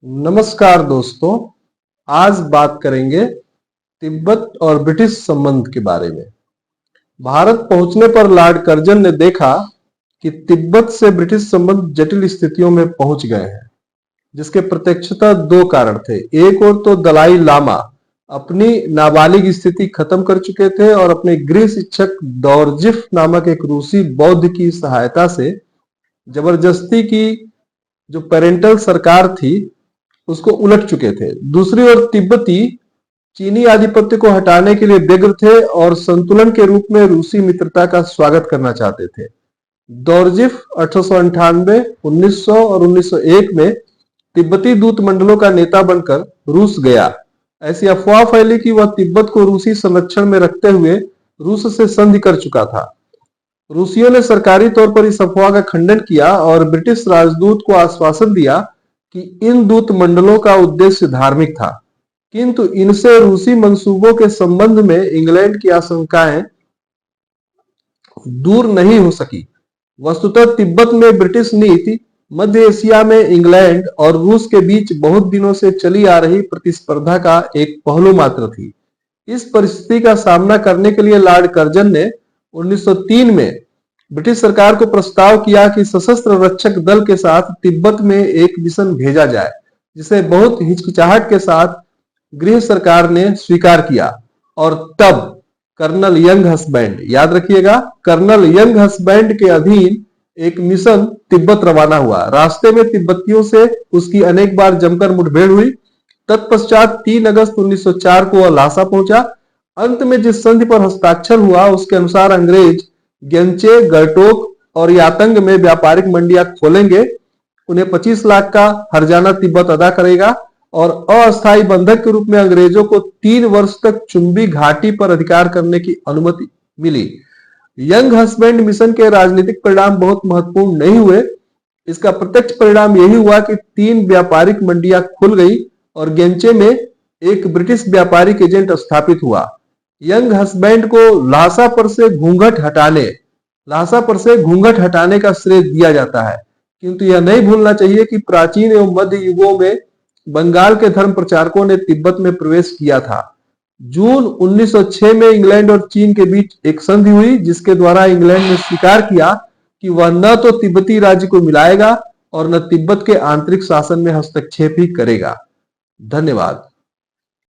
नमस्कार दोस्तों। आज बात करेंगे तिब्बत और ब्रिटिश संबंध के बारे में। भारत पहुंचने पर लॉर्ड कर्जन ने देखा कि तिब्बत से ब्रिटिश संबंध जटिल स्थितियों में पहुंच गए हैं, जिसके प्रत्यक्षतः दो कारण थे। एक ओर तो दलाई लामा अपनी नाबालिग स्थिति खत्म कर चुके थे और अपने गृह शिक्षक दौरजिफ नामक एक रूसी बौद्ध की सहायता से जबरदस्ती की जो पेरेंटल सरकार थी उसको उलट चुके थे। दूसरी ओर तिब्बती चीनी आधिपत्य को हटाने के लिए व्यग्र थे और संतुलन के रूप में रूसी मित्रता का स्वागत करना चाहते थे। दौरजिफ 1898, 1900 और 1901 में तिब्बती दूत मंडलों का नेता बनकर रूस गया। ऐसी अफवाह फैली कि वह तिब्बत को रूसी संरक्षण में रखते हुए रूस से संधि कर चुका था। रूसियों ने सरकारी तौर पर इस अफवाह का खंडन किया और ब्रिटिश राजदूत को आश्वासन दिया कि इन दूत मंडलों का उद्देश्य धार्मिक था, किंतु इनसे रूसी मंसूबों के संबंध में इंग्लैंड की आशंकाएं दूर नहीं हो सकी। वस्तुतः तिब्बत में ब्रिटिश नीति मध्य एशिया में इंग्लैंड और रूस के बीच बहुत दिनों से चली आ रही प्रतिस्पर्धा का एक पहलू मात्र थी। इस परिस्थिति का सामना करने के लिए लॉर्ड कर्जन ने 1903 में ब्रिटिश सरकार को प्रस्ताव किया कि सशस्त्र रक्षक दल के साथ तिब्बत में एक मिशन भेजा जाए, जिसे बहुत हिचकिचाहट के साथ गृह सरकार ने स्वीकार किया। और तब कर्नल यंग हसबैंड, याद रखिएगा, कर्नल यंग हसबैंड के अधीन एक मिशन तिब्बत रवाना हुआ। रास्ते में तिब्बतियों से उसकी अनेक बार जमकर मुठभेड़ हुई। तत्पश्चात 3 अगस्त 1904 को वह ल्हासा पहुंचा। अंत में जिस संधि पर हस्ताक्षर हुआ उसके अनुसार अंग्रेज ग्यंचे, गरटोक और यातंग में व्यापारिक मंडियां खोलेंगे, उन्हें 25 लाख का हर्जाना तिब्बत अदा करेगा और अस्थायी बंधक के रूप में अंग्रेजों को 3 वर्ष तक चुंबी घाटी पर अधिकार करने की अनुमति मिली। यंग हसबैंड मिशन के राजनीतिक परिणाम बहुत महत्वपूर्ण नहीं हुए। इसका प्रत्यक्ष परिणाम यही हुआ कि 3 व्यापारिक मंडियां खुल गई और गेंचे में एक ब्रिटिश व्यापारिक एजेंट स्थापित हुआ। यंग हसबैंड को ल्हासा पर से घूंघट हटाने का श्रेय दिया जाता है, किंतु यह नहीं भूलना चाहिए कि प्राचीन एवं मध्य युगों में बंगाल के धर्म प्रचारकों ने तिब्बत में प्रवेश किया था। जून 1906 में इंग्लैंड और चीन के बीच एक संधि हुई, जिसके द्वारा इंग्लैंड ने स्वीकार किया कि वह न तो तिब्बती राज्य को मिलाएगा और न तिब्बत के आंतरिक शासन में हस्तक्षेप ही करेगा। धन्यवाद।